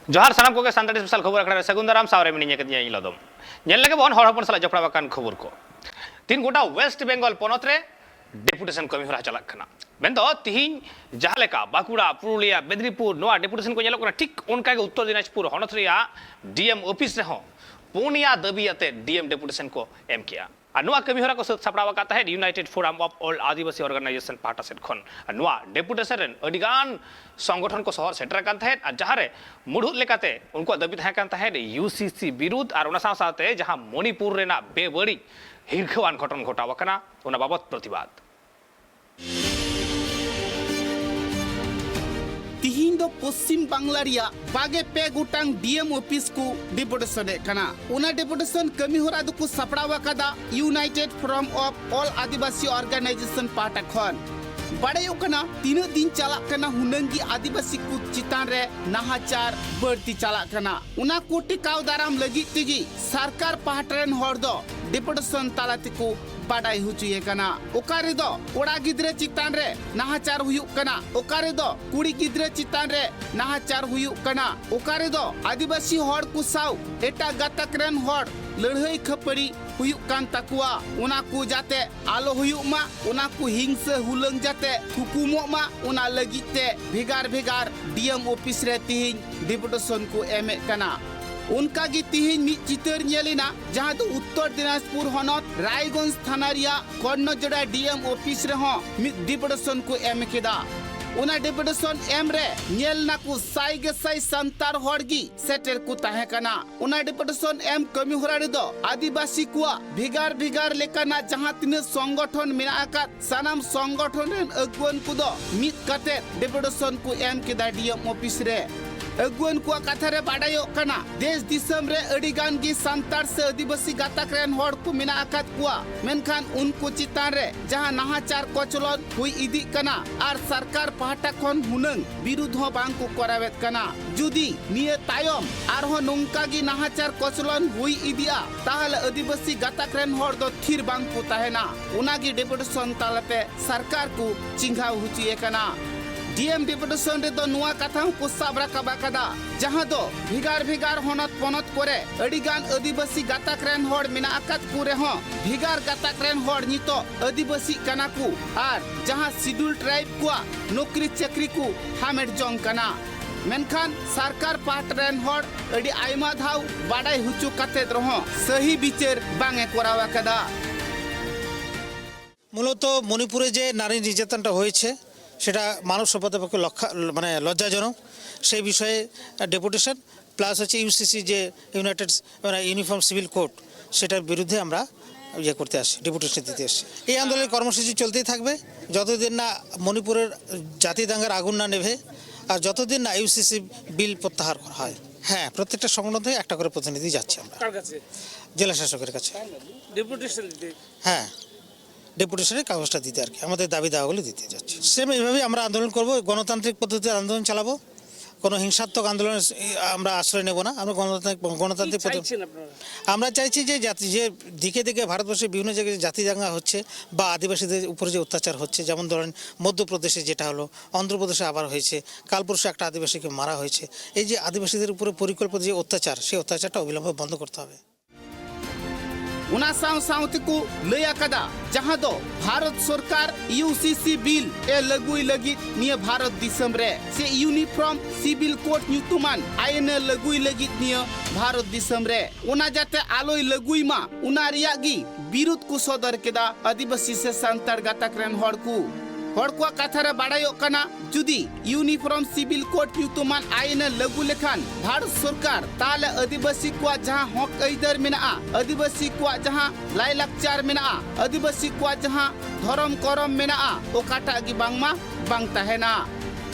जोहार सानाम को सानताड़ी स्पेशल खबर अखड़ा सगुन दाराम सावरे मिनी कदिया इलदम नेल लगे बहन हर हपन सला जपड़ा बाकान खबर को तीन गोटा वेस्ट बेंगल पनत रे डेपुटेशन कमी हरा चलक खना बेंदो तिहिन जहां लेका बाकुड़ा पुरुलिया बेदरीपुर नोआ डेपुटेशन को नेलो ठीक उनका के उत्तर दिनाजपुर हनत रिया डीएम ऑफिस रे हो पुनिया दाबी आते डीएम डेपुटेशन को एम किया अनुआ कमी हरा को सपड़ावा का है united forum of all Adivasi organisation पार्टा सेट खन अनुआ डेपुटेशन रेन अडिगान संगठन को शहर सेटर कान तहे जहां रे मुडुत लेकाते उनको दाबी तहे कान तहे यूसीसी विरुद्ध और उना साथे जहां मणिपुर रेना बेबड़ी हिरखवान घटन घटावा कना उना बाबत प्रतिवाद तिहिन दो पश्चिम बांग्ला रिया बागे पे गुटांग डीएम ऑफिस को डेपुटेशन कना उना डेपुटेशन कमी होरा दुकु सपड़ावा कदा united forum of all Adivasi organisation पार्टा खन बड़े कना तीन दिन चला कना हुनंगी आदिवासी को चितान रे नाहाचार बढ़ती चला कना उना को टिकाव दाराम लगी तिगी सरकार पाहटरन हर दो डेपुटेशन तालाती को बाडाई हुचुए कना ओकारे दो कोड़ा गिद्रे चितान रे नाहाचार हुयुक कना ओकारे दो कुड़ी गिद्रे चितान रे नाहाचार हुयुक कना ओकारे दो आदिवासी हर को साव एटा गातक रेन हर लड़हई खपड़ी हुयुक कान ताकुआ उना को जाते आलो हुयुक मा उना को हिंसा हुलंग जाते हुकुमो मा उना लगिते भेगार भेगार डीएम ऑफिस रे तिहिन डेपुटेशन को एमे कना उनका की तिहिन मी चितर नेलिना जहां दो उत्तर दिनाजपुर हनत रायगंज थाना रिया कर्णजोड़ा डीएम ऑफिस रे हो मी डेपुटेशन को एम केदा उना डेपुटेशन एम रे नेल ना को साइगे साइ संतार हड़गी सेटर को ताहे कना उना डेपुटेशन एम कमी होरा रे दो आदिवासी को भिगार भिगार लेकाना जहां तिने संगठन मेना आकात सनाम संगठन रेन अगुवन को दो मित काते डेपुटेशन को एम केदा डीएम ऑफिस रे अगुवन को कथा रे बाडायो कना देश दिसम रे अडिगान की संतार से आदिवासी गातक रेन हड़ को मेना आकात कुआ मेनखान उनको चितान रे जहां नाहाचार कोचलन हुई इदी कना आर सरकार पाहटा खन हुनंग विरुद्ध हो बांग को करावेत कना जुदी निये तायम आर हो नोंका की नाहाचार कोचलन हुई इदिया ताहले आदिवासी गातक रेन हड़ दो थिर बांग को ताहेना उना की डेपुटेशन तालते सरकार को चिंघाव हुचिए कना डीएम डेपुटेशन रे दो नुआ कथा को साबरा कबाकदा जहां दो भिगार भिगार होनत पनत करे अडिगान आदिवासी गातक रेन हड़ मेना आकात कुरे हो भिगार गातक रेन हड़ नितो आदिवासी कना को आर जहां शिड्यूल ट्राइब को नौकरी चाकरी को हामेट जोंग कना मेनखान सरकार पाट रेन हड़ अडी आयमा धाव बाडाई हुचु काते रहो सही विचार बांगे करावा कदा मूलत मणिपुरे जे नारी निर्যাতনটা হয়েছে সেটা মানব সভ্যতার পক্ষে মানে লজ্জাজনক সেই বিষয়ে ডেপুটেশন প্লাস হচ্ছে ইউসিসি যে ইউনাইটেড ইউনিফর্ম সিভিল কোড সেটার বিরুদ্ধে আমরা ইয়ে করতে আসি ডেপুটেশন দিতে আসি এই আন্দোলনের কর্মসূচি চলতেই থাকবে যতদিন না মণিপুরের জাতি দাঙ্গার আগুন না নেভে আর যতদিন না ইউসিসি বিল প্রত্যাহার করা হয় হ্যাঁ প্রত্যেকটা সংগঠন থেকে একটা করে প্রতিনিধি যাচ্ছে আমরা কার কাছে জেলা শাসকের কাছে ডেপুটেশন দিতে হ্যাঁ ডেপুটেশনের কাগজটা দিতে আর কি আমাদের দাবি দাওয়াগুলো দিতে যাচ্ছে সেম এইভাবেই আমরা আন্দোলন করব গণতান্ত্রিক পদ্ধতিতে আন্দোলন চালাবো কোনো হিংসাত্মক আন্দোলনের আমরা আশ্রয় নেব না আমরা গণতান্ত্রিক পদ্ধতি আমরা চাইছি যে জাতি যে দিকে দিকে ভারতবর্ষের বিভিন্ন জায়গায় জাতি দাঙ্গা হচ্ছে বা আদিবাসীদের উপরে যে অত্যাচার হচ্ছে যেমন ধরেন মধ্যপ্রদেশে যেটা হলো অন্ধ্রপ্রদেশে আবার হয়েছে কালপুরুষে একটা আদিবাসীকে মারা হয়েছে এই যে আদিবাসীদের উপরে পরিকল্পিত যে অত্যাচার সেই অত্যাচারটা অবিলম্বে বন্ধ করতে হবে उना साउती को लया कदा जहां दो भारत सरकार यूसीसी बिल ए लगुई लगी निये भारत दिसम रे से यूनिफॉर्म सिविल कोड न्यूतुमान आईन लगुई लगी निये भारत दिसम रे उना जाते आलोय लगुई मा उना रियागी विरुद्ध को सदर केदा आदिवासी से संतार गातक रेन हड़ को कथा रे बाडायो कना जुदी यूनिफॉर्म सिविल कोड न्यूतुमान आईन लगु लेखान भारत सरकार ताले आदिवासी को जहां हक ऐदर मेना आदिवासी को जहां लाई लाकचार मेना आदिवासी को जहां धर्म करम मेना ओकाटा गी बांगमा बांग ताहेना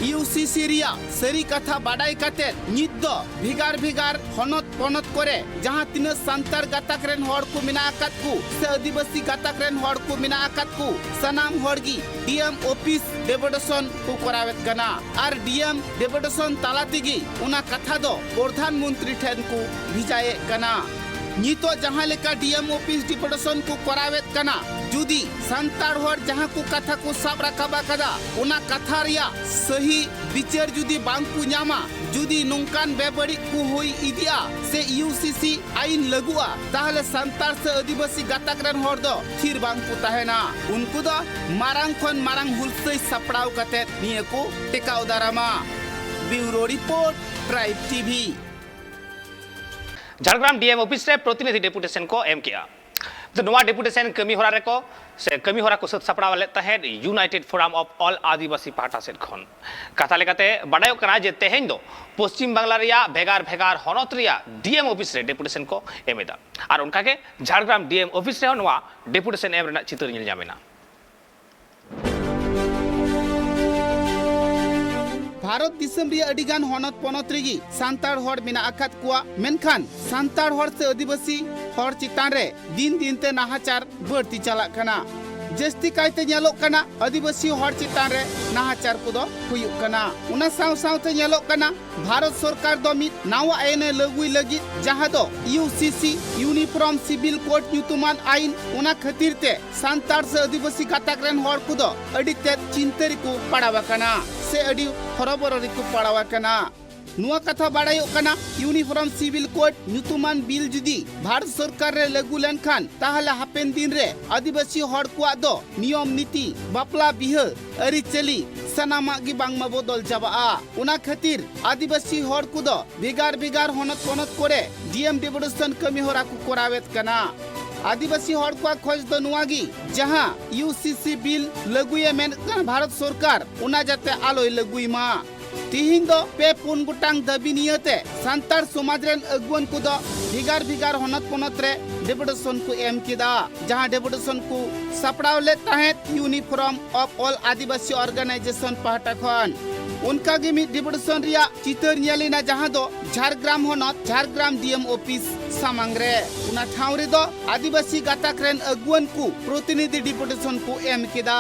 यूसीसी रिया सरी कथा बाडाई काते नित दो भिगार भिगार हनत पनत करे जहां तीन संतार गातक रेन हड़ को मेना आकात को से आदिवासी गातक रेन हड़ को मेना आकात को सनाम हड़गी डीएम ऑफिस डेपुटेशन को करावेत कना आर डीएम डेपुटेशन तालातिगी उना कथा दो प्रधानमंत्री ठेन को भिजाए कना नितो जहां लेका डीएम ऑफिस डेपुटेशन को करावेत कना जुदी संतार हर जहां को कथा को साब रखाबा कदा उना कथा रिया सही विचार जुदी बांग को न्यामा जुदी नुंकान बेबड़ी को हुई इदिया से यूसीसी आइन लगुआ ताहले संतार से आदिवासी गाताक रन हर दो थिर बांग को ताहेना उनको दो मारांग खन मारांग हुलसई सपड़ाव कते निये को टेकाव दारामा। Bureau report tribe TV. Jhargram DM office रे प्रतिनिधि डेपुटेशन को एम किया तो नवा डेपुटेशन कमी होरा रेको से कमी होरा को सपड़ा लेता है united forum of all Adivasi पार्टा सेट खन कथा लेकाते बडायो कना जे तेहेन दो पश्चिम बांग्ला रिया भेगार भेगार हनत रिया डीएम ऑफिस रे डेपुटेशन को एमेदा और उनका के झारग्राम डीएम ऑफिस रे नवा डेपुटेशन एम रेना चित्र निल जामेना। भारत दिसम रिया अडिगान हनत पनत रेगी सांतार हर मेना अकात कुआ मेनखान सांतार हर से आदिवासी हर चितान रे दिन दिन ते नाहाचार बढ़ती चला कना जस्ती कायते ᱧᱮᱞᱚᱜ कना आदिवासी हर चितान रे नाहाचार को दो हुयुग कना उना साव सावते ᱧᱮᱞᱚᱜ कना भारत सरकार दो मित नावा आईने लगुई लगी जहां दो यूसीसी यूनिफॉर्म सिविल कोड ᱧᱩᱛᱩᱢᱟᱱ आईन उना खातिर ते सांतार से आदिवासी गाताक रेन हर को दो अडी ते चिंतरी को पड़ावा कना से अडी हरबररी को पड़ावा कना नुआ कथा बाड़ायो कना यूनिफॉर्म सिविल कोड ᱧᱩᱛᱩᱢᱟᱱ बिल जुदी भारत सरकार रे लागू लेनखान ताहले हापेन दिन रे आदिवासी हर कुआ दो नियम नीति बापला बिह अरी चली सनामा गी बांगमा बदल जाबा उना खातिर आदिवासी हर को दो बिगार बिगार हनत पनत करे डीएम डेपुटेशन कमी होरा को कोरावेत कना आदिवासी हर को खोज दो नुआगी जहां यूसीसी बिल लगुए मेन भारत सरकार उना जाते आलोय लगुई मा तिहिन दो पे पुन गुटांग दाबी नियते सांतार समाज रेन अगुवन को दो भिगार भिगार हनत पनत रे डेपुटेशन को एम किदा जहां डेपुटेशन को सपड़ाव ले तहेत uniform of all Adivasi organisation पाहटा खन उनका गे मिद डेपुटेशन रिया चितर ᱧᱮᱞिना जहां दो झारग्राम हनत झारग्राम डीएम ऑफिस सामांग रे उना ठाव रे दो आदिवासी गाताक रेन अगुवन को प्रतिनिधि डेपुटेशन को एम किदा।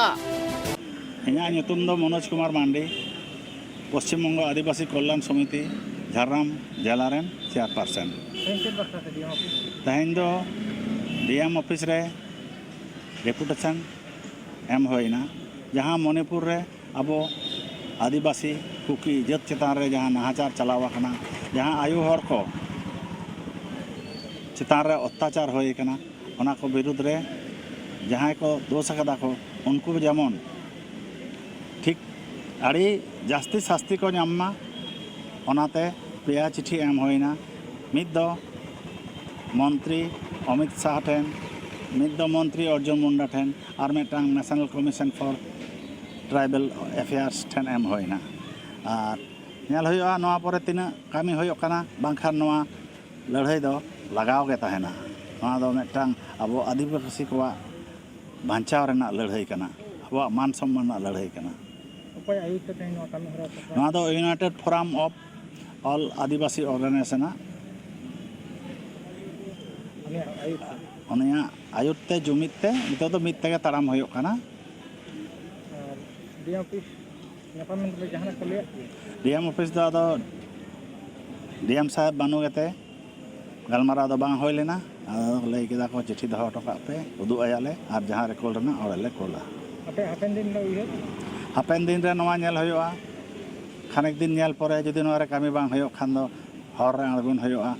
इना ᱧᱩᱛᱩᱢ दो मनोज कुमार मांडी पश्चिम बंग आदिवासी कल्याण समिति झारग्राम जिला रेन चेयरपर्सन तेहेन दो डीएम ऑफिस रे डेपुटेशन एम होइना जहां मणिपुर रे अबो आदिवासी कुकी जत चितान रे जहां नाहाचार चलावा कना जहां आयु हर को चितान रे अत्याचार होय कना ओना को विरुद्ध रे जहां को दोष कदा को उनको जेमन ठीक आड़ी जास्ती शास्ति को नामा ओनाते पेया चिठी एम होइना मिद दो मंत्री अमित शाह ठेन मिद दो मंत्री अर्जुन मुंडा ठेन और मिटांग national commission for tribal affairs ठेन एम होइना और नेल होइआ नोआ परे तिना कामी होयो कना बांखान नोआ लड़ाई दो लगाव के तहेना नोआ दो मिटांग अबो आदिवासी को बांचाव रेना लड़ाई कना अबो मान सम्मान ना लड़ाई कना नोआ दो united forum of all Adivasi organisation उनिया आयुते जुमिते नितो दो मित तेगे ताराम होयो कना डीएम ऑफिस दो डीएम साहब बानु गते गलमारा दो बांग होय लेना लई केदा को चिठी दो हटो पे उदु आयाले और जहां रे कोल रेना ओरेले कोला हापेन दिन रे नवा नेल होयोआ खानेक दिन नेल परे जदि नवा रे कामी बांग होयो खान दो हर रे अड़गुन होयोआ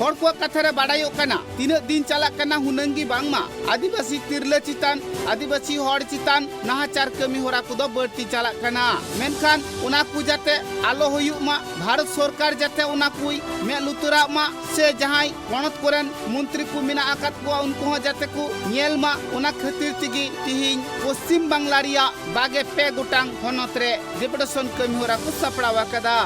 हर को कथा रे बाडायो कना तीन दिन चला कना हुनंगी बांगमा आदिवासी तिरले चितान आदिवासी हर चितान नाहाचार कमी होरा को दो बढ़ती चला कना मेनखान उना को जाते आलो होयु मा भारत सरकार जाते उना कोई मे लुतरा मा से जहां पणत कोरेन मंत्री को मिना आकात को उनको जाते को नेल मा उना खातिर तिगी तिहिन पश्चिम बांग्ला रिया बागे पे गोटांग हनत रे डेपुटेशन कमी होरा को सपड़ावा कदा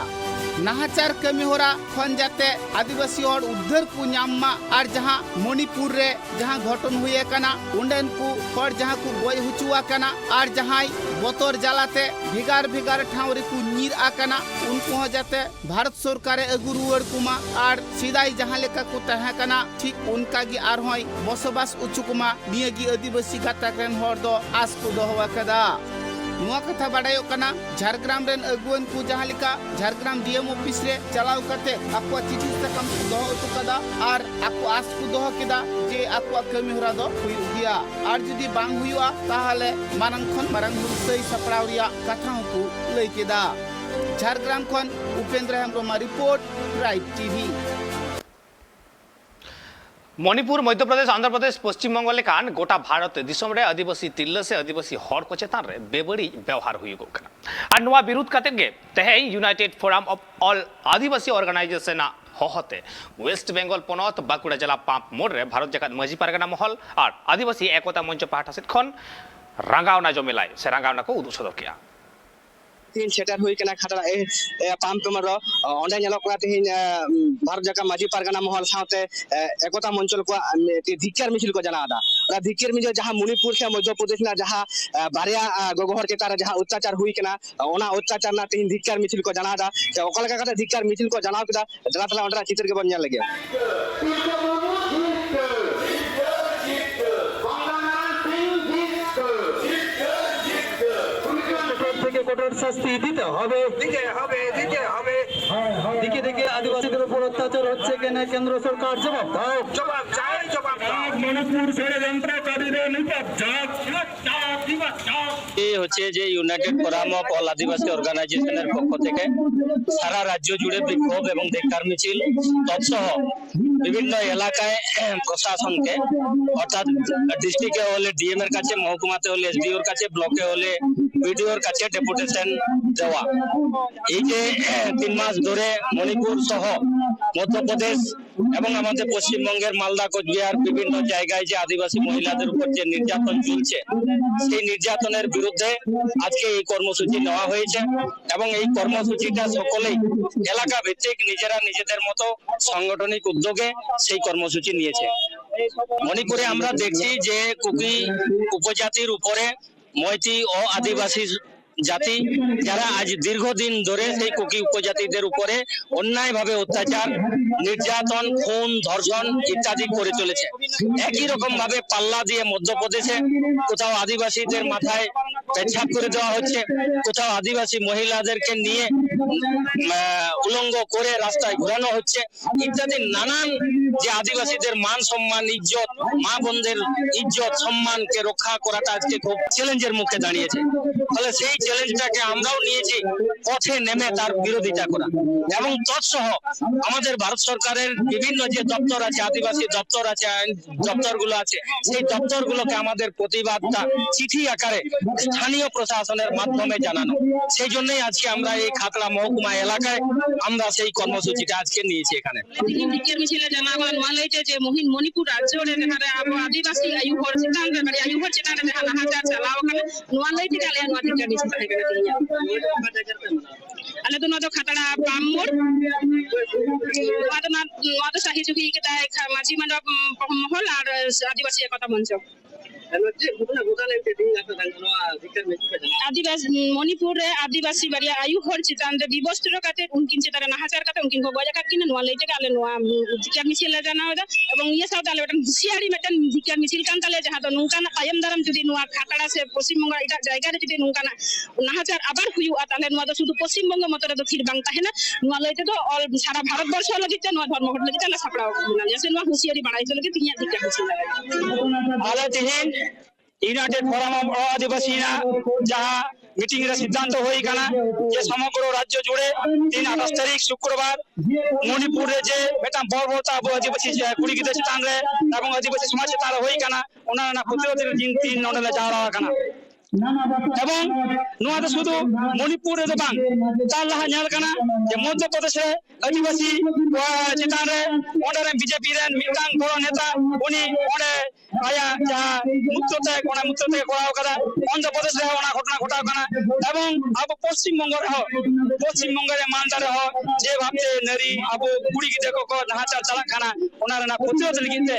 नाहाचार कमी होरा खन जाते आदिवासी और उद्धर को नामा और जहां मणिपुर रे जहां घटन हुए कना उंडन को और जहां को गोय हुचुआ कना और जहां बतर जालाते भिगार भिगार ठावरे को नीर आकना उनको जाते भारत सरकार अगु रुवर कुमा और सीधाई जहां लेका को तहा कना ठीक उनका गी आर होय बसबास उचुकुमा नियगी आदिवासी गाताक रेन हर दो आस को दोहवा कदा नुआ कथा बाडायो कना झारग्राम रेन अगुवन को जहां लिका झारग्राम डीएम ऑफिस रे चलाव कते आपको चिठी सकम दोह तो कदा और आपको आस को दोह केदा जे आपको कमी होरा दो हुई गया और जदी बांग हुआ ताहले मारंग खन मारंग हुसै सपड़ाव रिया कथा को लई केदा झारग्राम खन Upendra Hembram report pride TV. Manipur Madhya Pradesh Andhra Pradesh Paschim Bengal लेखान गोटा भारत दिसम रे आदिवासी तिल्ला से आदिवासी हर को चेतान रे बेबड़ी व्यवहार हुई गो कना और नवा विरोध काते गे तहे united forum of all Adivasi organisation होहते वेस्ट बेंगल पनत बाकुड़ा जिला पाप मोड़ रे भारत जाकात माझी पारगाना महल और आदिवासी एकता मंच पाहटा सेट खन रांगावना जमेलाय से रांगावना को उदुग सदर किया तीन सेटर हुई कना खतरा पाम पेमर अंडे तीन भारत जाका माझी पारगाना महल साथे एकता मंचल को धिक्कार मिছিল को जाना धिक्कार मिছিল जहां मणिपुर से मध्य प्रदेश ना जहां बारिया गगोहर चेतार जहां अत्याचार हुई कना ओना अत्याचार ना तीन धिक्कार मिছিল को जाना ओकलका कते धिक्कार मिছিল को जाना किदा जला तला अंडरा चित्र के बन जा लगे কঠোর শাস্তি দিতে হবে দিকে আদিবাসীদের উপর অত্যাচার হচ্ছে কেন কেন্দ্র সরকার জবাব দাও মণিপুর ষড়যন্ত্রকারীদের এই হচ্ছে যে ইউনাইটেড ফোরাম অফ অল আদিবাসী অর্গানাইজেশনের পক্ষ থেকে সারা রাজ্য জুড়ে বিক্ষোভ এবং ধিক্কার মিছিল তৎসহ বিভিন্ন এলাকায় প্রশাসনকে অর্থাৎ ডিস্ট্রিক্টে হলে ডিএম এর কাছে মহকুমাতে হলে এসডিওর কাছে ব্লকে হলে বিডিওর কাছে ডেপুটেশন দেওয়া এই যে 3 মাস ধরে মণিপুর সহ মধ্যপ্রদেশ এবং আমাদের পশ্চিমবঙ্গের মালদা কোচবিহার বিভিন্ন জায়গায় যে আদিবাসী মহিলাদের উপর যে নির্যাতন চলছে সেই নির্যাতনের বিরুদ্ধে আজকে এই কর্মসূচি নেওয়া হয়েছে এবং এই কর্মসূচিটা সকলেই এলাকা ভিত্তিক নিজেরা নিজেদের মতো সাংগঠনিক উদ্যোগে সেই কর্মসূচি নিয়েছে মণিপুরে আমরা দেখছি যে কুকি উপজাতির উপরে মৈতি ও আদিবাসী জাতি যারা আজ দীর্ঘদিন ধরে সেই কুকি উপজাতিদের উপরে অন্যায়ভাবে অত্যাচার নির্যাতন খুন ধর্ষণ ইত্যাদি করে চলেছে একই রকম ভাবে পাল্লা দিয়ে মধ্যপ্রদেশে কোথাও আদিবাসীদের মাথায় পেছাব করে দেওয়া হচ্ছে কোথাও আদিবাসী মহিলাদেরকে নিয়ে উলঙ্গ করে রাস্তায় ঘোরানো হচ্ছে ইত্যাদি নানান যে আদিবাসীদের মান সম্মান ইজ্জত মা বোনদের ইজ্জত সম্মানকে রক্ষা করাটা আজকে খুব চ্যালেঞ্জের মুখে দাঁড়িয়েছে ফলে সেই চ্যালেঞ্জটাকে আমরাও নিয়েছি পথে নেমে তার বিরোধিতা করা এবং তৎসহ আমাদের ভারত সরকারের বিভিন্ন যে দপ্তর আছে আদিবাসী দপ্তর আছে আইন দপ্তরগুলো আছে সেই দপ্তরগুলোকে আমাদের প্রতিবাদটা চিঠি আকারে স্থানীয় প্রশাসনের মাধ্যমে জানানো সেই জন্যই আজকে আমরা এই খাতড়া মহকুমা এলাকায় আমরা সেই কর্মসূচিটা আজকে নিয়েছি এখানে মিছিলে জানাবা নোয়া লইছে যে মণিপুর রাজ্যরে যেখানে আবো আদিবাসী আয়ু হর চিতান রে মানে আয়ু হর চিতান রে যেখানে হাজার চালাও কানে নোয়া লইতে গালে নোয়া টিকা মিছিল থাকে ale to no to khatara pamur noa to sahi jugi kita maji mandap mohol ar adibasi ekata mancho आदिवासी मणिपुर आदिवासी बारिया आयु हर चितान रे विवस्त्र काते उनकिन चितारे नाहाचार काते उनकिन को गया काट किने नोआ लेते गाले नोआ जिक्यार मिছিল जाना होदा এবং ইয়ে সাউ তালে ওটা হুশিয়ারি মেটান জিক্যার মিছিল কান তালে যাহা তো নুকানা তায়ম দারাম যদি নোয়া খাতড়া সে পশ্চিমবঙ্গ এটা জায়গারে যদি নুকানা নাহাচার আবার হুইউ তালে নোয়া তো শুধু পশ্চিমবঙ্গ মতরে তো থির বাং তাহেনা নোয়া লইতে তো অল সারা ভারতবর্ষ লাগিতে নোয়া ধর্ম ঘট লাগিতে না সাপড়া না যেসে নোয়া হুশিয়ারি বাড়াই চলে কি তিনিয়া জিক্যার মিছিল আলা তিহিন ইউনাইটেড ফোরাম অফ আদিবাসীরা যাহা মিটিং রে সিদ্ধান্ত হই কানা যে সমগ্র রাজ্য জুড়ে 28 তারিখ শুক্রবার মণিপুরে যে বেটাম বর্বরতা আদিবাসী কুড়ি গিতে চিতান রে এবং আদিবাসী সমাজ চিতান হই কানা ওনারা প্রতিরোধের দিন 3 নডলে যাওয়া কানা এবং নোয়া তো শুধু মণিপুর রে বাং তার লাহা ñal কানা যে মধ্যপ্রদেশ রে আদিবাসী চিতান রে ওনারে বিজেপি রে মিটাং বড় নেতা উনি ওরে আয়া যা মুক্ততে করাও কাদা অন্ধ্রপ্রদেশ রে ওনা ঘটনা ঘটাও কানা এবং আবো পশ্চিমবঙ্গের মানদারে হ যে ভাবতে নারী আবো কুড়ি গিতে কো নাহাচার চালা খানা ওনারা না প্রতিরোধ লিখিতে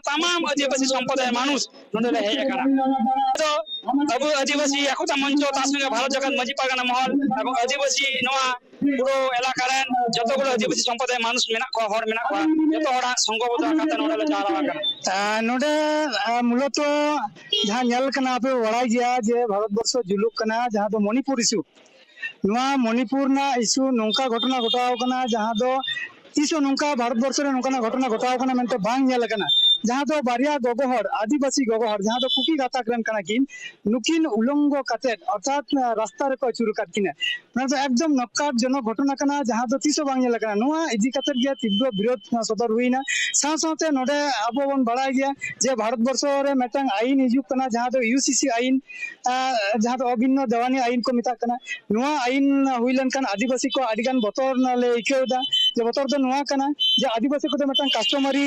तमाम आदिवासी সম্প্রদায়ের মানুষ নন্দলে হেয় কানা তো আবু আদিবাসী একতা মঞ্চ তার সঙ্গে ভারত জাকাত মাঝি পারগানা মহল এবং আদিবাসী নোয়া পুরো এলাকার যতগুলো আদিবাসী সম্প্রদায়ের মানুষ মেনা কো হর মেনা কো যত হড়া সংগবদ্ধ কাতে নন্দলে যাওয়া কানা নোডে মূলত যাহা ñal কানা আপে ওড়াই গিয়া যে ভারতবর্ষ জুলুক কানা যাহা তো মণিপুর ইস্যু নোয়া মণিপুর না ইস্যু নৌকা ঘটনা ঘটাও কানা যাহা দো তিসো নৌকা ভারতবর্ষ রে নৌকা ঘটনা ঘটাও কানা মেনতে বাং ñal কানা जहाँ दो बारिया गोगो हर आदिवासी गोगो हर जहाँ दो कुकी गाताक रन कना किन नुकिन उलंगो काते अर्थात रास्ता रे को चुरु काट किने ना तो एकदम नक्कार जनो घटना कना जहाँ दो तीसो बांग नेला कना नोआ इदी काते गया तीव्र विरोध सदर हुईना साथ साथे नोडे आबो बन बड़ाय गया जे भारत वर्ष रे मेटंग आईन हिजुक कना जहाँ दो यूसीसी आईन जहाँ दो अभिन्न देवानी आईन को मिता कना नोआ आईन हुइलन कन आदिवासी को आदिगान बतर न ले इकेदा जे बतर दो नोआ कना जे आदिवासी को मेटंग कस्टमरी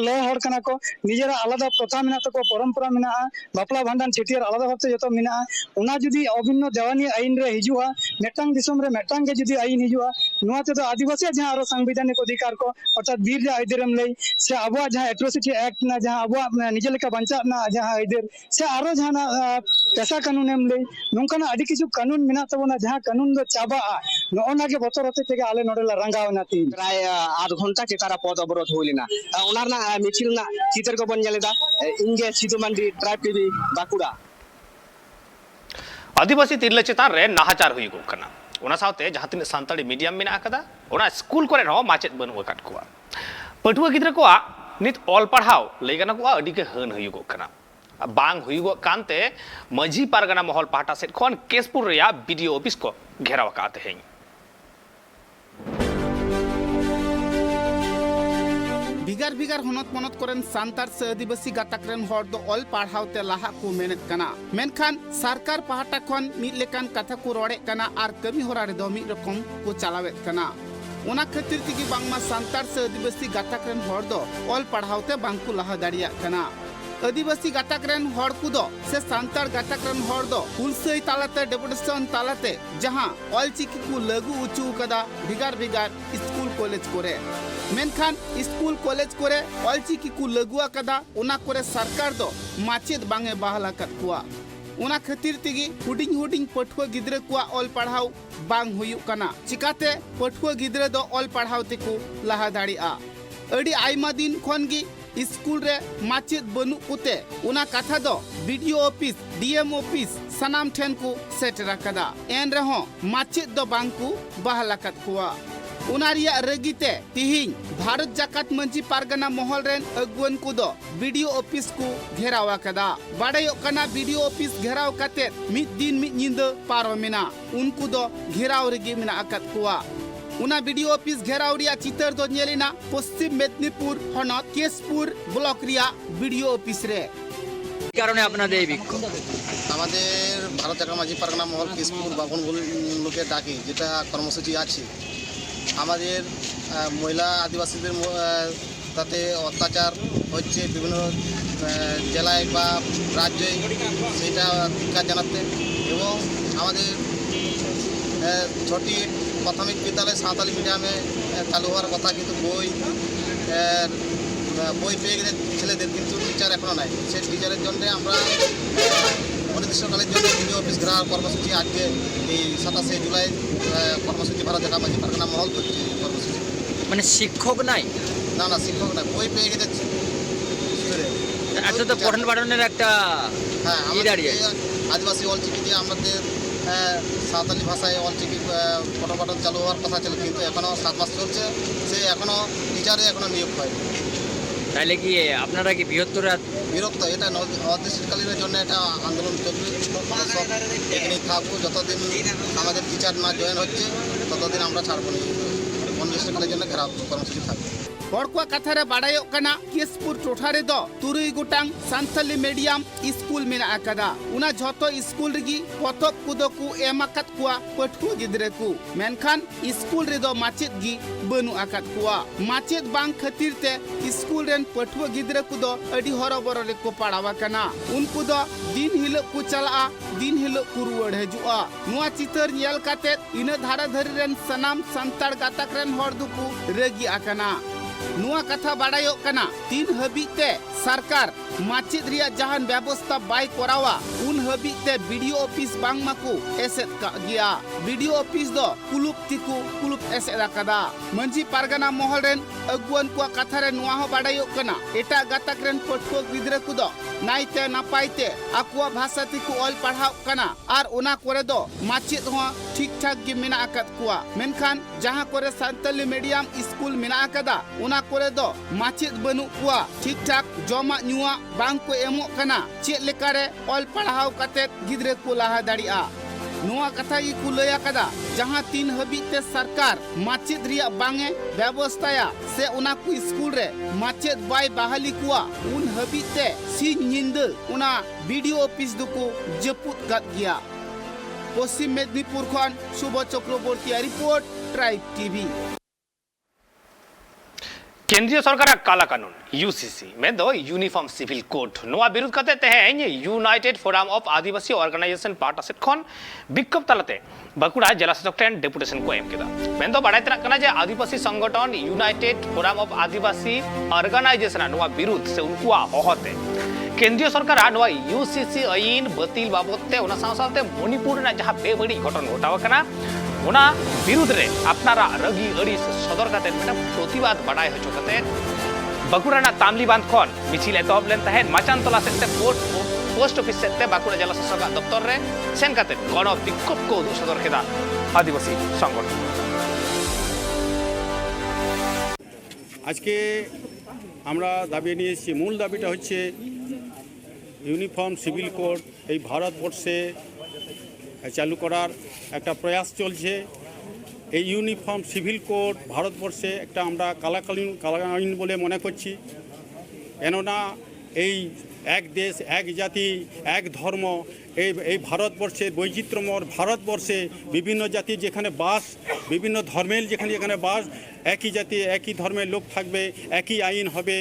लॉ हर कना को निजेरा आलादा प्रथा मेना तको परंपरा मेना बापला भांडन छेटियार आलादा भाबते जतो मेना उना जुदी अभिन्न देवानी आईन रे हिजुआ मेटंग दिसम रे मेटंग के जुदी आईन हिजुआ नोआ ते तो आदिवासी जहाँ आरो संवैधानिक अधिकार को अर्थात बीर रे आइदेरम लई से आबो जहाँ एट्रोसिटी एक्ट ना जहाँ आबो निजे लेका बंचा ना जहाँ आइदेर से आरो जहाँ पैसा कानून एम लई नोंकाना आदि किछु कानून मेना तबोना जहाँ कानून दो चाबा नोना के बतर होते तेगे आले नोडेला रंगावना ती प्राय आध घंटा चेतारा पद अवरोध होलिना ओनारना मिचिलना चितर को बन जलेदा इंगे सितुमंडी ट्राइब टीवी बाकुड़ा आदिवासी तिरले चेतान रे नाहाचार हुई गोकना ओना सावते जहां तिन सांताड़ी मीडियम मेना कदा ओना स्कूल कोरे हो माचेत बनु वकाट कोआ पटुआ गिद्रा कोआ नित ऑल पढ़ाव लेगना कोआ अडी के हन हुई गोकना बांग हुई गो कांते मझी पारगना महल पाटा सेट खन केसपुर रिया बीडीओ ऑफिस को घेराव काते हैं बिगार बिगार हनत मनत करेन सांतार से आदिवासी गाताक रेन हर दो ऑल पढ़ावते लाहा को मेहनत कना मेनखान सरकार पहाटा खन मिद लेकान कथा को रोड़े कना आर कमी होरा रे दो मिद रकम को चलावेत कना ओना खातिर तिगी बांगमा सांतार से आदिवासी गाताक रेन हर दो ऑल पढ़ावते बांगकु लाहा दाड़िया कना आदिवासी गाताक रेन हर कुदो से सांतार गाताक रेन हर दो हुलसई तालाते डेपुटेशन तालाते जहां ऑल चिकी को लागू उचू कदा बिगार बिगार स्कूल कॉलेज करे मेनखान स्कूल कॉलेज करे ऑल चिकी को लागुआ कदा ओना करे सरकार दो माचेद बांगे बहाला कत कुआ ओना खातिर तिगी हुडिंग हुडिंग पठुआ गिद्रे कुआ ऑल पढ़ाव बांग हुयु कना चिकाते पठुआ गिद्रे दो ऑल पढ़ाव तेको लाहा दाड़िया अडी आइमा दिन खनगी स्कूल रे माचेद बनु कुते उना कथा दो बीडीओ ऑफिस डीएम ऑफिस सनाम ठेन को सेटरा कदा एन रहो माचेद दो बांकु बहाला कत कुआ उनारिया रगिते तिहिं भारत जाकात मंजी पारगना महल रेन अगुवन को दो बीडीओ ऑफिस को घेरावा कदा बाड़ायो कना बीडीओ ऑफिस घेराव काते मिद दिन मिद निंद पारो मेना उनको दो घेराव रेगी मेना अकत कुआ उना वीडियो ऑफिस घेराव रिया चितर दो नेलिना पश्चिम मेदिनीपुर हनत केसपुर ब्लॉक रिया वीडियो ऑफिस रे कारणे আপনাদের এই বিক্ষোভ আমাদের ভারত জাকাত মাঝি পারগনা মহল কেশপুর বাবন লোকের ডাকে যেটা কর্মসূচি আছে আমাদের মহিলা আদিবাসীদের তাতে অত্যাচার হচ্ছে বিভিন্ন জেলায় বা রাজ্যে সেটা ধিক্কার জানাতে এবং আমাদের ছোটি প্রাথমিক বিদ্যালয় সাঁওতালি মিডিয়ামে চালু হওয়ার কথা কিন্তু বই পেয়ে গেলে ছেলেদের কিন্তু টিচার এখনও নাই সেই টিচারের জন্য আমরা অনির্দিষ্টকালের জন্য ভিডিও অফিস ঘেরাও কর্মসূচি আজকে এই 27শে জুলাই কর্মসূচি ভারত জাকাত মাঝি পারগনা মহল করছে কর্মসূচি মানে শিক্ষক নাই না না শিক্ষক নাই বই পেয়ে গেছে আচ্ছা তো পঠন পাঠনের একটা হ্যাঁ দাঁড়িয়ে আদিবাসী অলচিকি দিয়ে আমাদের সাঁওতালি ভাষায় অলচিকি পঠন পাঠন চালু হওয়ার কথা ছিল কিন্তু এখনও 7 মাস চলছে সে এখনও টিচারে এখনও নিয়োগ হয়নি তাহলে কি আপনারা কি বিরক্ত এটা অনির্দিষ্টকালীনের জন্য এটা আন্দোলন চলবে সব এখানেই থাকবো যতদিন আমাদের টিচার না জয়েন হচ্ছে ততদিন আমরা ছাড়বো না অনির্দিষ্টকালের জন্য ঘেরাও কর্মসূচি থাকবে हड़कुआ कथा रे बाड़ायो कना केसपुर टोठारे दो तुरुई गुटांग सांथाली मीडियम स्कूल मेना अकदा उना झोतो स्कूल रगी पतब कुदो को एमाकत कुआ पठुआ गिद्रे को मेनखान स्कूल रे दो माचेद गी बनु अकत कुआ माचेद बांग खातिर ते स्कूल रेन पठुआ गिद्रे को दो अडी हरबरो रे को पड़ावा कना उनको दो दिन हिलो को चला दिन हिलो को रुवड़ हजुआ नुआ चितर नेल काते इना धारा धरी रेन सनाम संताड़ गाताक रेन हर दुकु रेगी अकना नुआ कथा बाड़ायो कना 3 हबीते सरकार माचेद रिया जहान व्यवस्था बाय कोरावा उन हबीते वीडियो ऑफिस बांगमाकू एसेट का गया वीडियो ऑफिस दो कुलुप तिकू कुलुप एसेट कदा मंजी पारगना महल रेन अगुवन को कथा रे नुआ हो बाड़ायो कना एटा गाताक रेन पठुआ गिद्रे को दो नाइते नापाइते आकुआ भाषा तिकू ऑल पढ़ाव कना आर ओना करे दो माचेद हो ठीक ठाक गे मेना आकाद कुआ मेनखान जहां करे सान्ताली मीडियम स्कूल मेना आकादा उना करे दो माचिद बनु कुआ ठीक ठाक जमा नुआ बांग को एमो कना चेद लेकारे ऑल पढ़ाव कते गिद्रे को लाहा दाड़िया नुआ कथा की कुलया कदा जहां 3 हबीते सरकार माचिद रिया बांगे व्यवस्थाया से उना को स्कूल रे माचिद बाय बहाली कुआ उन हबीते सी निंद उना वीडियो ऑफिस दुको जपुत गत गया पश्चिम मेदिनीपुर खन शुभ चक्रवर्ती रिपोर्ट ट्राइब टीवी केंद्रीय सरकार काला कानून यूसीसी में दो यूनिफॉर्म सिविल कोड नोआ विरोध करते तेहें united forum of Adivasi organisation पार्टसिप खन विक्षोभ तलते बाकुड़ा जिला शासक ठेन डेपुटेशन को एम केदा में दो बाड़ाय तरा कना जे आदिवासी संगठन United forum of Adivasi Organisation नोआ विरोध से उनकुआ होहते केंद्रीय सरकार नोआ यूसीसी आईन बातिल बाबदते उना सावसावते मणिपुर ना जहां बेबड़ी घटन घटाव कना उना विरुद्ध रे अपनारा रगी अड़ीस सदर काते मेटा प्रतिवाद बाड़ाय हचो काते बाकुड़ा ना तामली बांध खन मिছিল एतहब लेन तहेन माचानतला सेते पोस्ट ऑफिस सेते बाकुड़ा जिला शासक दफ्तर रे सेन काते गण विक्षोभ को उदुग सदर केदा आदिवासी संगठन আজকে আমরা দাবি নিয়েছি মূল দাবিটা হচ্ছে ইউনিফর্ম সিভিল কোড এই ভারতবর্ষে চালু করার একটা প্রয়াস চলছে এই ইউনিফর্ম সিভিল কোড ভারতবর্ষে একটা আমরা কালা আইন বলে মনে করছি কেননা এই এক দেশ এক জাতি এক ধর্ম এই ভারতবর্ষের বৈচিত্র্যময় ভারতবর্ষে বিভিন্ন জাতি যেখানে বাস বিভিন্ন ধর্মের যেখানে বাস একই জাতি একই ধর্মের লোক থাকবে একই আইন হবে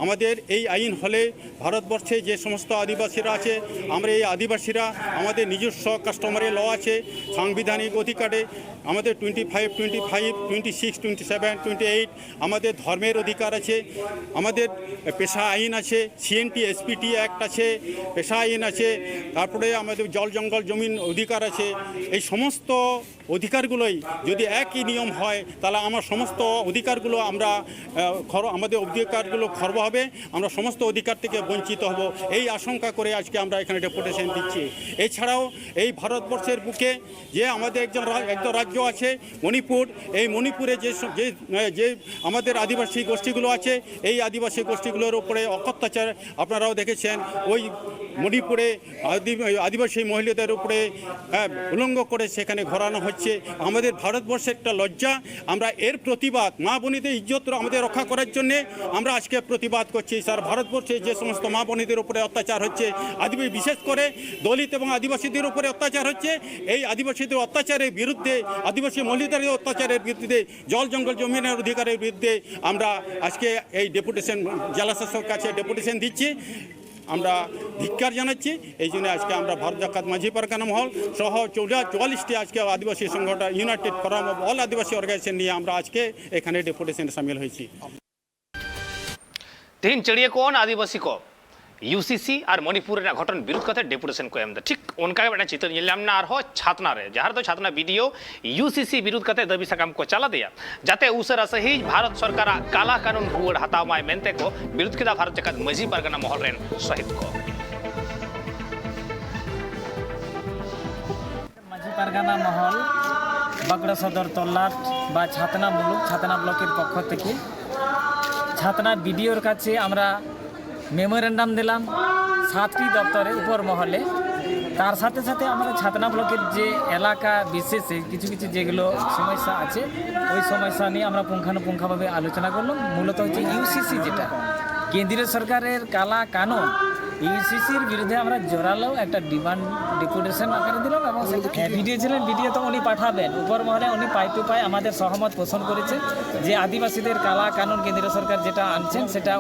আমাদের এই আইন হলে ভারতবর্ষে যে সমস্ত আদিবাসীরা আছে আমরা এই আদিবাসীরা আমাদের নিজস্ব কাস্টমারি ল আছে সাংবিধানিক অধিকারে আমাদের 25, 25, 26, 27, 28 আমাদের ধর্মের অধিকার আছে আমাদের পেশা আইন আছে সিএনটি এসপিটি অ্যাক্ট আছে পেশা আইন আছে তারপরে আমাদের জল জঙ্গল জমিন অধিকার আছে এই সমস্ত অধিকারগুলোই যদি একই নিয়ম হয় তাহলে আমার সমস্ত অধিকারগুলো আমরা আমাদের অধিকারগুলো খর্ব হবে আমরা সমস্ত অধিকার থেকে বঞ্চিত হব এই আশঙ্কা করে আজকে আমরা এখানে ডেপুটেশন দিচ্ছি এছাড়াও এই ভারতবর্ষের বুকে যে আমাদের একজন রাজ্য আছে মণিপুর এই মণিপুরে যে আমাদের আদিবাসী গোষ্ঠীগুলো আছে এই আদিবাসী গোষ্ঠীগুলোর উপরে অত্যাচার আপনারাও দেখেছেন ওই মণিপুরে আদিবাসী মহিলাদের উপরে উলঙ্গ করে সেখানে ঘোরানো হচ্ছে আমাদের ভারতবর্ষের একটা লজ্জা আমরা এর প্রতিবাদ মা বোনেদের ইজ্জত আমাদের রক্ষা করার জন্য আমরা আজকে প্রতিবাদ করছি স্যার ভারতবর্ষে যে সমস্ত মা বোনেদের উপরে অত্যাচার হচ্ছে আদিবাসী বিশেষ করে দলিত এবং আদিবাসীদের উপরে অত্যাচার হচ্ছে এই আদিবাসীদের অত্যাচারের বিরুদ্ধে আদিবাসী মহিলাদের অত্যাচারের বিরুদ্ধে জল জঙ্গল জমিনের অধিকারের বিরুদ্ধে আমরা আজকে এই ডেপুটেশন জেলা শাসকের কাছে ডেপুটেশন দিচ্ছি আমরা ধিক্কার জানাচ্ছি এই জন্য আজকে আমরা ভারত জাকাত মাঝি পারগানা মহল সহ 44টি আজকে আদিবাসী সংগঠন United Forum of All Adivasi Organisation নিয়ে আমরা আজকে এখানে ডেপুটেশনে সামিল হয়েছি तीन चिड़िया कौन आदिवासी को यूसीसी और मणिपुर घटन विरोध करते डेपुटेशन को एम ठीक उनका चित्र छातना रे जहाँ तो छातना वीडियो यूसीसी विरोध करते दाबी साकाम को चला दिया जाते उसरा सही भारत सरकार काला कानून रुआड़ हताव माय मेनते को विरोध किया भारत जाकात माजी पारगाना महल रेन शहीद को माजी पारगाना महल बागड़ा सदर तल्लाट बा छातना मुलुक छातना ब्लकेर पक्ष थेके छातना ভিডিওর কাছে আমরা মেমোরেন্ডাম দিলাম 7টি দপ্তরে উপর মহলে তার সাথে সাথে আমরা ছাতনা ব্লকের যে এলাকা বিশেষে কিছু কিছু যেগুলো সমস্যা আছে ওই সমস্যা নিয়ে আমরা পুঙ্খানুপুঙ্খভাবে আলোচনা করলাম মূলত হচ্ছে ইউসিসি যেটা কেন্দ্রীয় সরকারের কালা কানুন ইউসিসির বিরুদ্ধে আমরা জোরালো একটা ডিমান্ড ডেপুটেশন আকারে দিলাম এবং ভিডিও ছিলেন ভিডিও তো উনি পাঠাবেন উপর মহলে উনি পাই টু পাই আমাদের সহমত পোষণ করেছে যে আদিবাসীদের কালা কানুন কেন্দ্রীয় সরকার যেটা আনছেন সেটা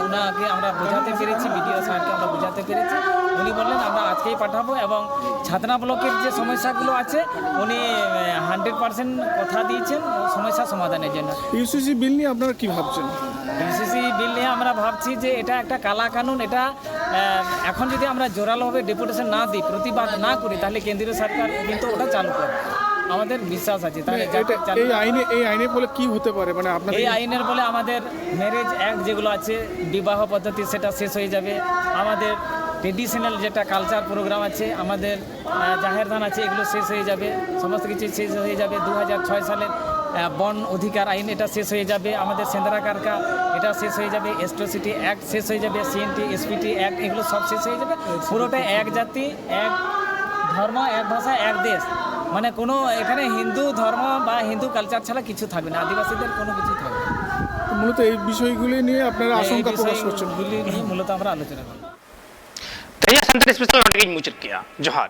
ওনাকে আমরা বোঝাতে পেরেছি ভিডিও স্যারকে আমরা বোঝাতে পেরেছি উনি বললেন আমরা আজকেই পাঠাবো এবং ছাতনা ব্লকের যে সমস্যাগুলো আছে উনি 100% কথা দিয়েছেন সমস্যা সমাধানের জন্য ইউসিসি বিল নিয়ে আপনারা কি ভাবছেন ইউসিসি বিল নিয়ে আমরা ভাবছি যে এটা একটা কালা কানুন এটা এখন যদি আমরা জোরালোভাবে ডেপুটেশন না দিই প্রতিবাদ না করি তাহলে কেন্দ্রীয় সরকার কিন্তু ওটা চালু করবে আমাদের বিশ্বাস আছে তাহলে এই আইনে বলে কি হতে পারে মানে আপনাদের এই আইনের বলে আমাদের ম্যারেজ অ্যাক্ট যেগুলো আছে বিবাহ পদ্ধতি সেটা শেষ হয়ে যাবে আমাদের ট্রেডিশনাল যেটা কালচার প্রোগ্রাম আছে আমাদের জাহের ধান আছে এগুলো শেষ হয়ে যাবে, সমস্ত কিছু শেষ হয়ে যাবে। 2006 সালের বন অধিকার আইন এটা শেষ হয়ে যাবে, আমাদের সেন্দ্রা কারকা এটা শেষ হয়ে যাবে, এস্ট্রোসিটি অ্যাক্ট শেষ হয়ে যাবে, সিএনটি এসপিটি অ্যাক্ট এগুলো সব শেষ হয়ে যাবে। পুরোটা এক জাতি, এক ধর্ম, এক ভাষা, এক দেশ, মানে কোনো এখানে হিন্দু ধর্ম বা হিন্দু কালচার ছাড়া কিছু থাকবে না, আদিবাসীদের কোনো কিছু থাকবে না। মূলত এই বিষয়গুলি নিয়ে আপনারা আশঙ্কা প্রকাশ করছেন। বিষয়গুলি নিয়ে মূলত আমরা আলোচনা করব। तहिया संतर स्पेशल मुचर किया जोहार।